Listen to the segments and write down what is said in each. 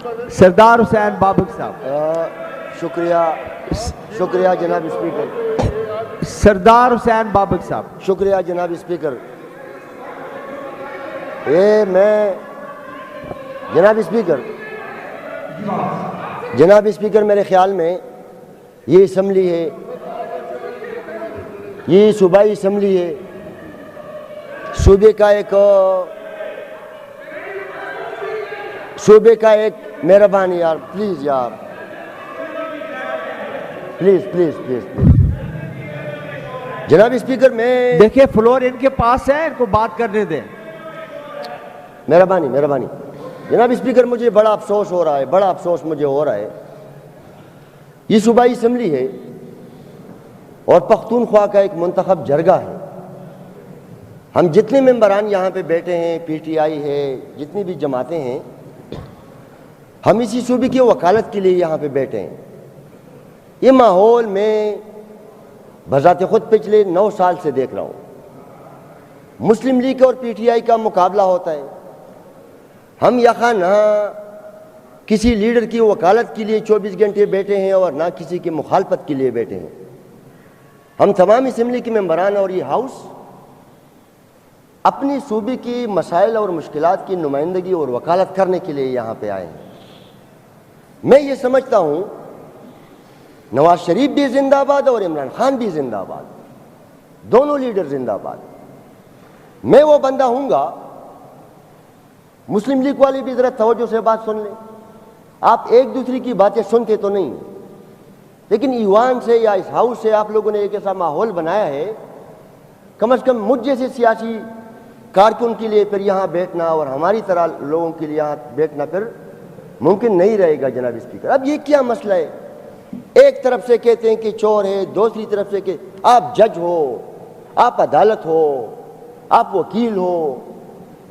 سردار حسین بابک صاحب. شکریہ جناب اسپیکر. سردار حسین بابک صاحب. شکریہ جناب اسپیکر. جناب اسپیکر میرے خیال میں یہ اسمبلی ہے، یہ صوبائی اسمبلی ہے، صوبے کا ایک مہربانی یار، پلیز یار، پلیز جناب اسپیکر میں دیکھیں فلور ان کے پاس ہے، ان کو بات کرنے دیں. مہربانی جناب اسپیکر، مجھے بڑا افسوس مجھے ہو رہا ہے. یہ صوبائی اسمبلی ہے اور پختونخوا کا ایک منتخب جرگہ ہے. ہم جتنے ممبران یہاں پہ بیٹھے ہیں، پی ٹی آئی ہے، جتنی بھی جماعتیں ہیں، ہم اسی صوبے کی وکالت کے لیے یہاں پہ بیٹھے ہیں. یہ ماحول میں بذات خود پچھلے 9 سال سے دیکھ رہا ہوں. مسلم لیگ اور پی ٹی آئی کا مقابلہ ہوتا ہے. ہم یہاں نہ کسی لیڈر کی وکالت کے لیے 24 گھنٹے بیٹھے ہیں اور نہ کسی کی مخالفت کے لیے بیٹھے ہیں. ہم تمام اسمبلی کے ممبران اور یہ ہاؤس اپنی صوبے کی مسائل اور مشکلات کی نمائندگی اور وکالت کرنے کے لیے یہاں پہ آئے ہیں. میں یہ سمجھتا ہوں نواز شریف بھی زندہ باد اور عمران خان بھی زندہ باد، دونوں لیڈر زندہ باد. میں وہ بندہ ہوں گا، مسلم لیگ والے بھی ذرا توجہ سے بات سن لیں. آپ ایک دوسرے کی باتیں سنتے تو نہیں، لیکن ایوان سے یا اس ہاؤس سے آپ لوگوں نے ایک ایسا ماحول بنایا ہے، کم از کم مجھ جیسے سیاسی کارکن کے لیے پھر یہاں بیٹھنا اور ہماری طرح لوگوں کے لیے یہاں بیٹھنا پھر ممکن نہیں رہے گا. جناب اسپیکر، اب یہ کیا مسئلہ ہے؟ ایک طرف سے کہتے ہیں کہ چور ہے، دوسری طرف سے کہ آپ جج ہو، آپ عدالت ہو، آپ وکیل ہو.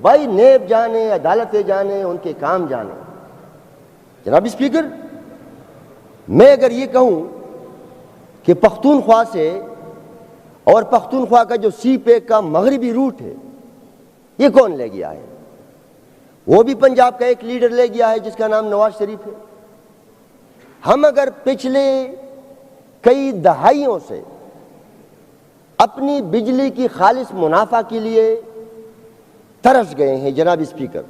بھائی نیب جانے، عدالتیں جانے، ان کے کام جانے. جناب اسپیکر، میں اگر یہ کہوں کہ پختونخوا سے اور پختونخوا کا جو سی پیک کا مغربی روٹ ہے، یہ کون لے گیا ہے؟ وہ بھی پنجاب کا ایک لیڈر لے گیا ہے جس کا نام نواز شریف ہے. ہم اگر پچھلے کئی دہائیوں سے اپنی بجلی کی خالص منافع کے لیے ترس گئے ہیں، جناب اسپیکر،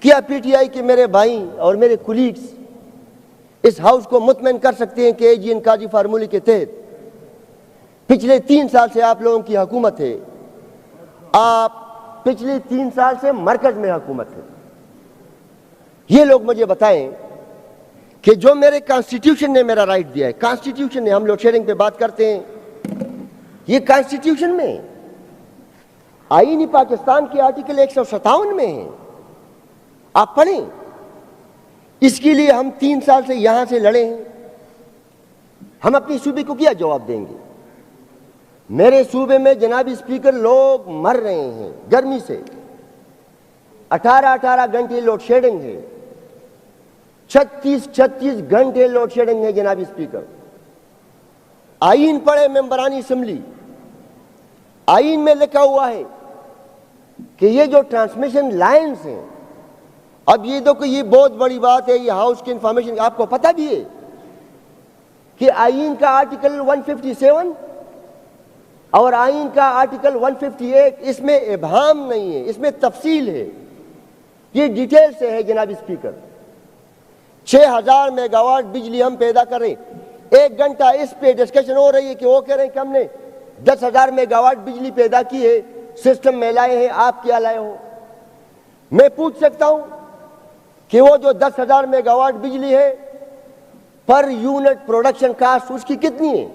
کیا پی ٹی آئی کے میرے بھائی اور میرے کولیگز اس ہاؤس کو مطمئن کر سکتے ہیں کہ اے جی این قاضی فارمولے کے تحت پچھلے 3 سال سے آپ لوگوں کی حکومت ہے، آپ پچھلے 3 سال سے مرکز میں حکومت ہے. یہ لوگ مجھے بتائیں کہ جو میرے کانسٹیٹیوشن نے میرا رائٹ دیا ہے، کانسٹیٹیوشن نے، ہم لوڈ شیڈنگ پہ بات کرتے ہیں، یہ کانسٹیٹیوشن میں آئین پاکستان کے آرٹیکل 157 میں ہے. آپ پڑھیں. اس کے لیے ہم 3 سال سے یہاں سے لڑے ہیں. ہم اپنی صوبے کو کیا جواب دیں گے؟ میرے صوبے میں جناب اسپیکر لوگ مر رہے ہیں گرمی سے. 18 گھنٹے لوڈ شیڈنگ ہے، 36 گھنٹے لوڈ شیڈنگ ہے. جناب اسپیکر، آئین پڑھے ممبرانی اسمبلی، آئین میں لکھا ہوا ہے کہ یہ جو ٹرانسمیشن لائنز ہیں، اب یہ تو کہ یہ بہت بڑی بات ہے، یہ ہاؤس کی انفارمیشن آپ کو پتہ بھی ہے کہ آئین کا آرٹیکل 157 اور آئین کا آرٹیکل 158 اس میں ابہام نہیں ہے، اس میں تفصیل ہے، یہ ڈیٹیل سے ہے. جناب اسپیکر، 6000 میگا واٹ بجلی ہم پیدا کر رہے ہیں. 1 گھنٹہ اس پہ ڈسکشن ہو رہی ہے کہ وہ کہہ رہے ہیں کہ ہم نے 10,000 میگا واٹ بجلی پیدا کی ہے، سسٹم میں لائے ہیں، آپ کیا لائے ہو؟ میں پوچھ سکتا ہوں کہ وہ جو 10,000 میگا واٹ بجلی ہے، پر یونٹ پروڈکشن کاسٹ اس کی کتنی ہے؟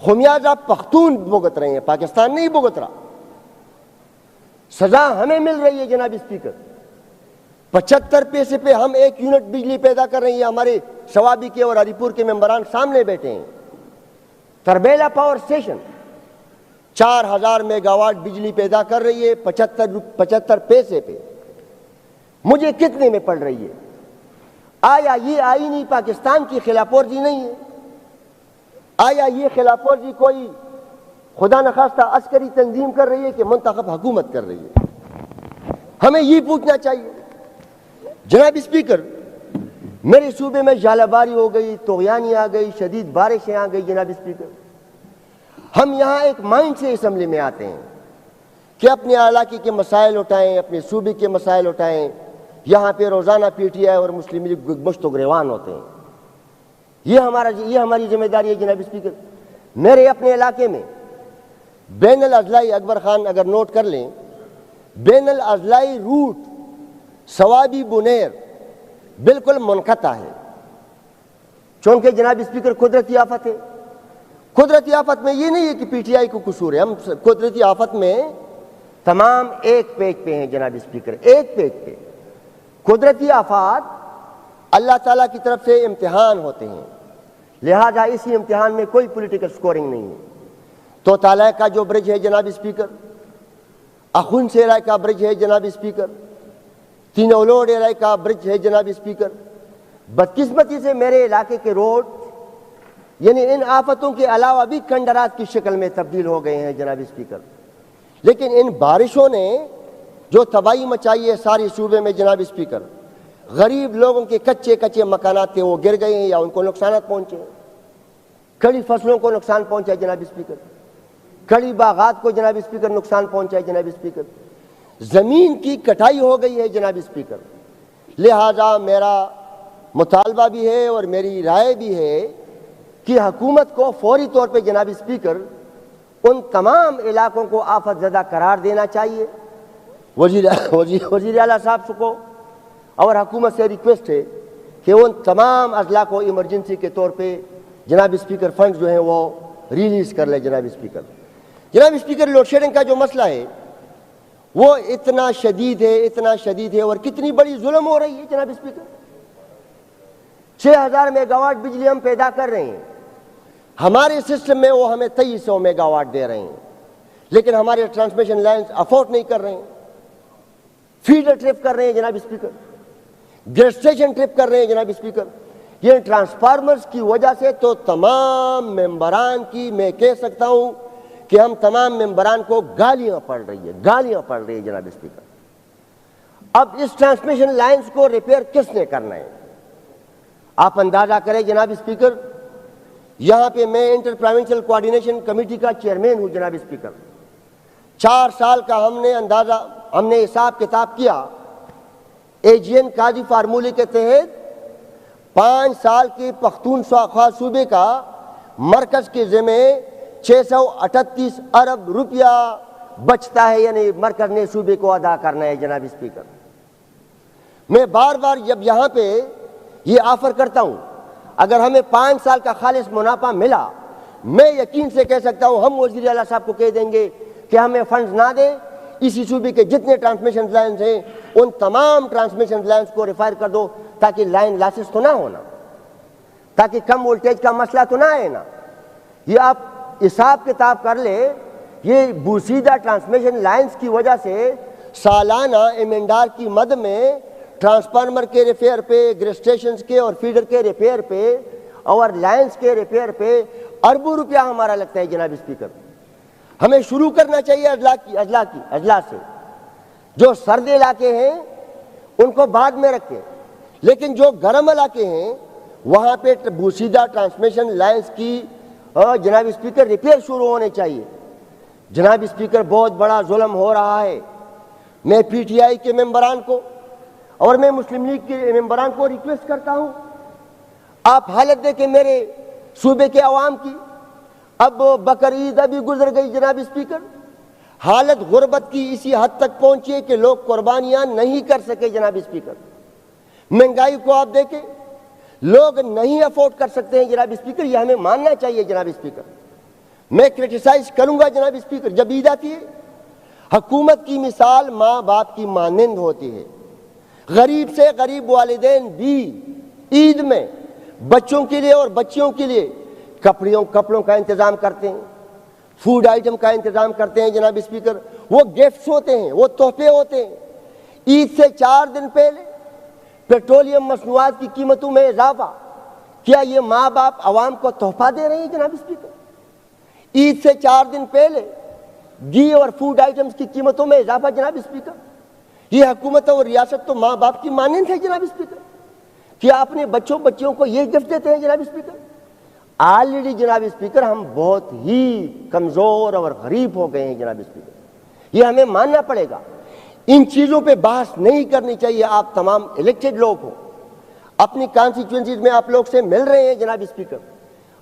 خمیازہ پختون بھگت رہے ہیں، پاکستان نہیں بھگت رہا. سزا ہمیں مل رہی ہے. جناب اسپیکر، 75 پیسے پہ ہم 1 یونٹ بجلی پیدا کر رہے ہیں. ہمارے سوابی کے اور ہری پور کے ممبران سامنے بیٹھے ہیں. Tarbela power station 4000 mega what بجلی پیدا کر رہی ہے 75 پیسے پہ. مجھے کتنے میں پڑ رہی ہے؟ آیا یہ آئینی پاکستان کی خلاف ورزی نہیں ہے؟ آیا یہ خلاف ورزی کوئی خدا نخواستہ عسکری تنظیم کر رہی ہے کہ منتخب حکومت کر رہی ہے؟ ہمیں یہ پوچھنا چاہیے. جناب اسپیکر، میرے صوبے میں ژالہ باری ہو گئی، طغیانی آ گئی، شدید بارشیں آ گئی جناب اسپیکر۔ ہم یہاں ایک مائنڈ سے اسمبلی میں آتے ہیں کہ اپنے علاقے کے مسائل اٹھائیں، اپنے صوبے کے مسائل اٹھائیں۔ یہاں پہ روزانہ پی ٹی آئی اور مسلم لیگ مشت و گریوان ہوتے ہیں۔ یہ ہماری ذمہ داری ہے جناب اسپیکر۔ میرے اپنے علاقے میں بین الاضلاعی، اکبر خان اگر نوٹ کر لیں، بین الاضلاعی روٹ سوابی بنیر بالکل منقطع ہے، چونکہ جناب اسپیکر قدرتی آفت ہے۔ قدرتی آفت میں یہ نہیں ہے کہ پی ٹی آئی کو قصور ہے، ہم قدرتی آفت میں تمام ایک پیج پہ ہیں جناب اسپیکر، ایک پیج پہ۔ قدرتی آفات اللہ تعالیٰ کی طرف سے امتحان ہوتے ہیں، لہذا اسی امتحان میں کوئی پولیٹیکل سکورنگ نہیں ہے۔ تو تالائے کا جو برج ہے جناب اسپیکر، اخون سیرائے کا برج ہے جناب اسپیکر، تین اولوڈ ایرائے کا برج ہے جناب اسپیکر، بدقسمتی سے میرے علاقے کے روڈ یعنی ان آفتوں کے علاوہ بھی کھنڈرات کی شکل میں تبدیل ہو گئے ہیں جناب اسپیکر۔ لیکن ان بارشوں نے جو تباہی مچائی ہے سارے صوبے میں جناب اسپیکر، غریب لوگوں کے کچے مکانات تھے وہ گر گئے ہیں یا ان کو نقصانات پہنچے ہیں، کڑی فصلوں کو نقصان پہنچا ہے جناب اسپیکر، کڑی باغات کو جناب اسپیکر نقصان پہنچا ہے جناب اسپیکر، زمین کی کٹائی ہو گئی ہے جناب اسپیکر۔ لہذا میرا مطالبہ بھی ہے اور میری رائے بھی ہے کہ حکومت کو فوری طور پہ جناب اسپیکر ان تمام علاقوں کو آفت زدہ قرار دینا چاہیے۔ وزیر اعلیٰ صاحب کو اور حکومت سے ریکویسٹ ہے کہ ان تمام اضلاع کو ایمرجنسی کے طور پہ جناب اسپیکر فنڈز جو ہیں وہ ریلیز کر لے جناب اسپیکر۔ جناب اسپیکر، لوڈ شیڈنگ کا جو مسئلہ ہے وہ اتنا شدید ہے اور کتنی بڑی ظلم ہو رہی ہے جناب اسپیکر۔ 6000 میگا واٹ بجلی ہم پیدا کر رہے ہیں، ہمارے سسٹم میں وہ ہمیں 2300 میگا واٹ دے رہے ہیں، لیکن ہمارے ٹرانسمیشن لائنز افورڈ نہیں کر رہے ہیں، فیڈر ٹرپ کر رہے ہیں جناب اسپیکر، گیس اسٹیشن ٹرپ کر رہے ہیں جناب اسپیکر۔ یہ ٹرانسفارمرز کی وجہ سے تو تمام ممبران کی میں کہہ سکتا ہوں کہ ہم تمام ممبران کو گالیاں پڑ رہی ہے جناب اسپیکر۔ اب اس ٹرانسمیشن لائنز کو ریپیئر کس نے کرنا ہے؟ آپ اندازہ کریں جناب اسپیکر، یہاں پہ میں انٹر پروونشل کوآرڈینیشن کمیٹی کا چیئرمین ہوں جناب اسپیکر۔ 4 سال کا ہم نے حساب کتاب کیا، اے جی این قاضی فارمولے کے تحت 5 سال کی پختونخوا صوبے کا مرکز کے ذمہ 638 ارب روپیہ بچتا ہے، یعنی مرکز نے صوبے کو ادا کرنا ہے جناب اسپیکر۔ میں بار بار جب یہاں پہ یہ آفر کرتا ہوں، اگر ہمیں 5 سال کا خالص منافع ملا، میں یقین سے کہہ سکتا ہوں ہم وزیر اعلیٰ صاحب کو کہہ دیں گے کہ ہمیں فنڈز نہ دیں، اسی صوبے کے جتنے ٹرانسمیشن لائنز ہیں ان تمام ٹرانسمیشن لائنز کو ریفائر کر دو تاکہ لائن لاسز تو نہ ہونا، تاکہ کم وولٹیج کا مسئلہ تو نہ آئے نا۔ یہ آپ حساب کتاب کر لے، یہ بوسیدہ ٹرانسمیشن لائنز کی وجہ سے سالانہ ایمنڈار کی مد میں ٹرانسفارمر کے ریپیئر پہ، گریس اسٹیشنز کے اور فیڈر کے ریپیئر پہ اور لائنز کے ریپیئر پہ اربوں روپیہ ہمارا لگتا ہے جناب اسپیکر۔ ہمیں شروع کرنا چاہیے اضلاع سے، جو سرد علاقے ہیں ان کو بعد میں رکھیں، لیکن جو گرم علاقے ہیں وہاں پہ بوسیدہ ٹرانسمیشن لائنز کی جناب اسپیکر ریپیئر شروع ہونے چاہیے۔ جناب اسپیکر، بہت بڑا ظلم ہو رہا ہے۔ میں پی ٹی آئی کے ممبران کو اور میں مسلم لیگ کے ممبران کو ریکویسٹ کرتا ہوں، آپ حالت دیکھیں میرے صوبے کے عوام کی۔ اب بقرعید ابھی گزر گئی جناب اسپیکر، حالت غربت کی اسی حد تک پہنچی ہے کہ لوگ قربانیاں نہیں کر سکے جناب اسپیکر۔ مہنگائی کو آپ دیکھیں، لوگ نہیں افورڈ کر سکتے ہیں جناب اسپیکر، یہ ہمیں ماننا چاہیے جناب اسپیکر۔ میں کرٹیسائز کروں گا جناب اسپیکر، جب عید آتی ہے حکومت کی مثال ماں باپ کی مانند ہوتی ہے۔ غریب سے غریب والدین بھی عید میں بچوں کے لیے اور بچیوں کے لیے کپڑوں کا انتظام کرتے ہیں، فوڈ آئٹم کا انتظام کرتے ہیں جناب اسپیکر۔ وہ گفٹس ہوتے ہیں، وہ تحفے ہوتے ہیں۔ عید سے 4 دن پہلے پیٹرولیم مصنوعات کی قیمتوں میں اضافہ، کیا یہ ماں باپ عوام کو تحفہ دے رہے ہیں جناب اسپیکر؟ عید سے 4 دن پہلے گھی اور فوڈ آئٹمز کی قیمتوں میں اضافہ جناب اسپیکر، یہ حکومت اور ریاست تو ماں باپ کی مانند ہے جناب اسپیکر. کیا اپنے بچوں کو یہ گفٹ دیتے ہیں جناب اسپیکر؟ آلریڈی جناب اسپیکر ہم بہت ہی کمزور اور غریب ہو گئے ہیں جناب اسپیکر. یہ ہمیں ماننا پڑے گا. ان چیزوں پہ بحث نہیں کرنی چاہیے. آپ تمام الیکٹڈ لوگ ہو, اپنی کانسٹیچوئنسیز میں آپ لوگ سے مل رہے ہیں جناب اسپیکر.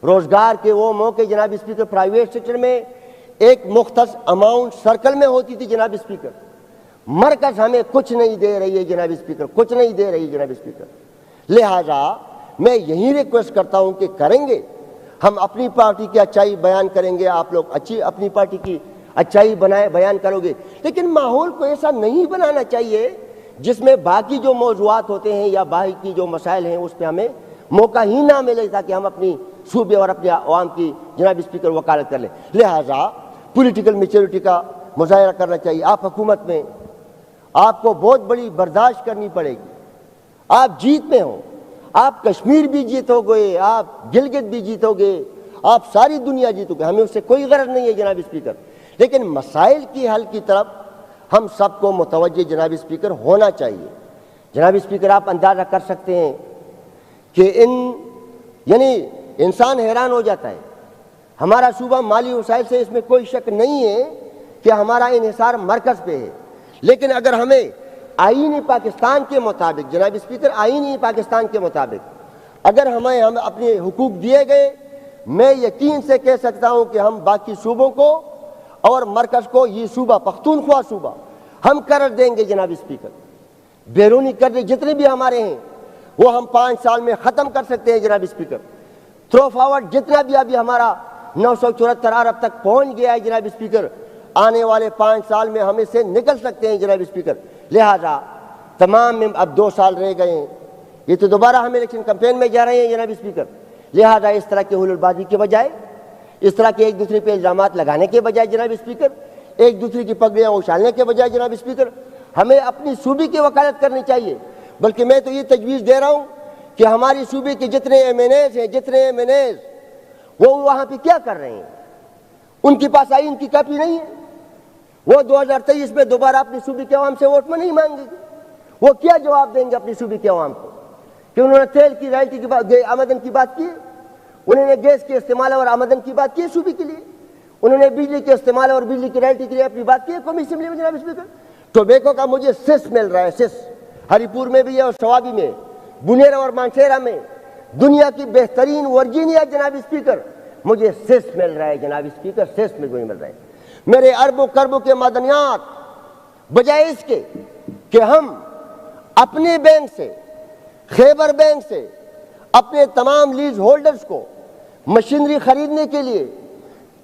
روزگار کے وہ موقع جناب اسپیکر پرائیویٹ سیکٹر میں ایک مختص اماؤنٹ سرکل میں ہوتی تھی جناب اسپیکر. مرکز ہمیں کچھ نہیں دے رہی ہے جناب اسپیکر, کچھ نہیں دے رہی ہے جناب اسپیکر. لہذا میں یہی ریکویسٹ کرتا ہوں کہ کریں گے ہم اپنی پارٹی کی اچھائی بیان کریں گے, آپ لوگ اپنی پارٹی کی اچھائی بیان کرو گے, لیکن ماحول کو ایسا نہیں بنانا چاہیے جس میں باقی جو موضوعات ہوتے ہیں یا باقی جو مسائل ہیں اس پہ ہمیں موقع ہی نہ ملے تاکہ ہم اپنی صوبے اور اپنے عوام کی جناب اسپیکر وکالت کر لیں. لہذا پولیٹیکل میچورٹی کا مظاہرہ کرنا چاہیے. آپ حکومت میں, آپ کو بہت بڑی برداشت کرنی پڑے گی. آپ جیت میں ہو, آپ کشمیر بھی جیتو گے, آپ گلگت بھی جیتو گے, آپ ساری دنیا جیتو گے, ہمیں اس سے کوئی غرض نہیں ہے جناب اسپیکر. لیکن مسائل کی حل کی طرف ہم سب کو متوجہ جناب اسپیکر ہونا چاہیے. جناب اسپیکر آپ اندازہ کر سکتے ہیں کہ یعنی انسان حیران ہو جاتا ہے. ہمارا صوبہ مالی وسائل سے اس میں کوئی شک نہیں ہے کہ ہمارا انحصار مرکز پہ ہے, لیکن اگر ہمیں آئین پاکستان کے مطابق جناب اسپیکر, آئین پاکستان کے مطابق اگر ہمیں اپنے حقوق دیے گئے, میں یقین سے کہہ سکتا ہوں کہ ہم باقی صوبوں کو اور مرکز کو یہ صوبہ پختونخوا صوبہ ہم قرض دیں گے جناب اسپیکر. بیرونی قرض جتنے بھی ہمارے ہیں وہ ہم 5 سال میں ختم کر سکتے ہیں جناب اسپیکر. تھرو فارورڈ جتنا بھی ابھی ہمارا 974 ارب تک پہنچ گیا ہے جناب اسپیکر, آنے والے 5 سال میں ہم اس سے نکل سکتے ہیں جناب اسپیکر. لہذا تمام اب 2 سال رہ گئے ہیں, یہ تو دوبارہ ہم الیکشن کمپین میں جا رہے ہیں جناب اسپیکر. لہذا اس طرح کی حلول بازی کے بجائے, اس طرح کے ایک دوسرے پہ الزامات لگانے کے بجائے جناب اسپیکر, ایک دوسرے کی پگڑیاں اچھالنے کے بجائے جناب اسپیکر, ہمیں اپنی صوبے کی وکالت کرنی چاہیے. بلکہ میں تو یہ تجویز دے رہا ہوں کہ ہماری صوبے کے جتنے ایم این ایز ہیں, وہ وہاں پہ کیا کر رہے ہیں؟ ان کے پاس آئین کی کاپی نہیں ہے. وہ 2023 میں دوبارہ اپنی صوبے کے عوام سے ووٹ میں نہیں مانگے گے. وہ کیا جواب دیں گے اپنی صوبے کے عوام کو کہ انہوں نے تیل کی رائلٹی کی آمدن کی بات کی, انہوں نے گیس کے استعمال اور آمدن کی بات کی صوبے کے لیے, انہوں نے بجلی کے استعمال اور بجلی کی رائلٹی کے لیے اپنی بات کی ہے قومی اسمبلی میں جناب اسپیکر. ٹوبیکو کا مجھے سس مل رہا ہے, سس ہری پور میں بھی ہے اور سوابی میں, بنیرا اور مانسیرا میں, دنیا کی بہترین ورجینیا جناب اسپیکر, مجھے سس مل رہا ہے جناب اسپیکر, سس مجھے مل رہا ہے. میرے اربوں کربوں کے معدنیات بجائے اس کے کہ ہم اپنے بینک سے, خیبر بینک سے اپنے تمام لیز ہولڈرز کو مشینری خریدنے کے لیے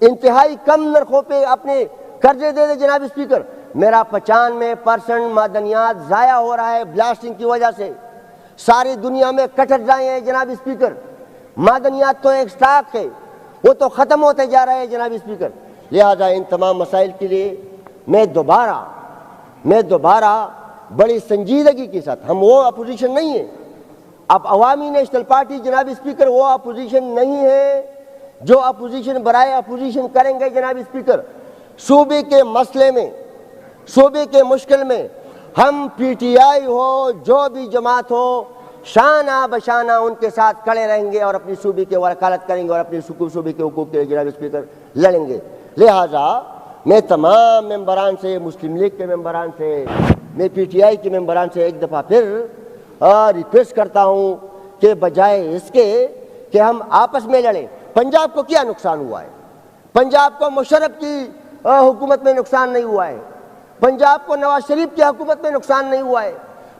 انتہائی کم نرخوں پہ اپنے قرضے دے دے جناب اسپیکر. میرا 95% معدنیات ضائع ہو رہا ہے بلاسٹنگ کی وجہ سے. ساری دنیا میں کٹر ضائع ہیں جناب اسپیکر. معدنیات تو ایک سٹاک ہے, وہ تو ختم ہوتے جا رہے ہیں جناب اسپیکر. لہذا ان تمام مسائل کے لیے میں دوبارہ بڑی سنجیدگی کے ساتھ, ہم وہ اپوزیشن نہیں ہیں, اب عوامی نیشنل پارٹی جناب اسپیکر وہ اپوزیشن نہیں ہے جو اپوزیشن برائے اپوزیشن کریں گے جناب اسپیکر. صوبے کے مسئلے میں, صوبے کے مشکل میں ہم پی ٹی آئی ہو, جو بھی جماعت ہو, شانہ بشانہ ان کے ساتھ کھڑے رہیں گے اور اپنی صوبے کی وکالت کریں گے اور اپنی صوبے کے حقوق کے جناب اسپیکر لڑیں گے. لہذا میں تمام ممبران سے, مسلم لیگ کے ممبران سے, میں پی ٹی آئی کے ممبران سے ایک دفعہ پھر ریکویسٹ کرتا ہوں کہ بجائے اس کے کہ ہم آپس میں لڑیں. پنجاب کو کیا نقصان ہوا ہے؟ پنجاب کو مشرف کی حکومت میں نقصان نہیں ہوا ہے, پنجاب کو نواز شریف کی حکومت میں نقصان نہیں ہوا ہے,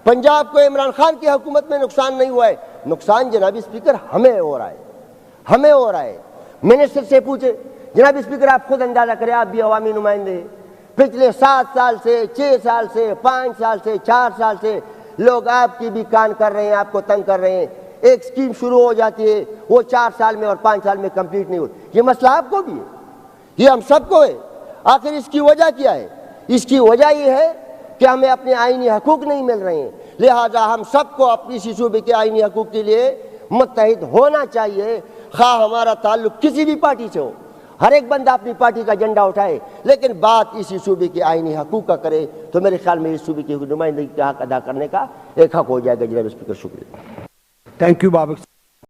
پنجاب کو عمران خان کی حکومت میں نقصان نہیں ہوا ہے. نقصان جناب اسپیکر ہمیں ہو رہا ہے, ہمیں ہو رہا ہے. منسٹر سے پوچھے جناب اسپیکر, آپ خود اندازہ کریں, آپ بھی عوامی نمائندے ہیں. پچھلے 7 سال سے, 6 سال سے, 5 سال سے, 4 سال سے لوگ آپ کی بھی کان کر رہے ہیں, آپ کو تنگ کر رہے ہیں. ایک اسکیم شروع ہو جاتی ہے, وہ 4 سال میں اور 5 سال میں کمپلیٹ نہیں ہوتی. یہ مسئلہ آپ کو بھی ہے, یہ ہم سب کو ہے. آخر اس کی وجہ کیا ہے؟ اس کی وجہ یہ ہے کہ ہمیں اپنے آئینی حقوق نہیں مل رہے ہیں. لہٰذا ہم سب کو اپنی اسی صوبے کے آئینی حقوق کے لیے متحد ہونا چاہیے, خواہ ہمارا تعلق کسی بھی پارٹی سے ہو. ہر ایک بندہ اپنی پارٹی کا جھنڈا اٹھائے، لیکن بات اسی صوبے کے آئینی حقوق کا کرے تو میرے خیال میں اس صوبے کی نمائندگی کا حق ادا کرنے کا ایک حق ہو جائے گا۔ جناب اسپیکر، شکریہ۔ تھینک یو بابک صاحب۔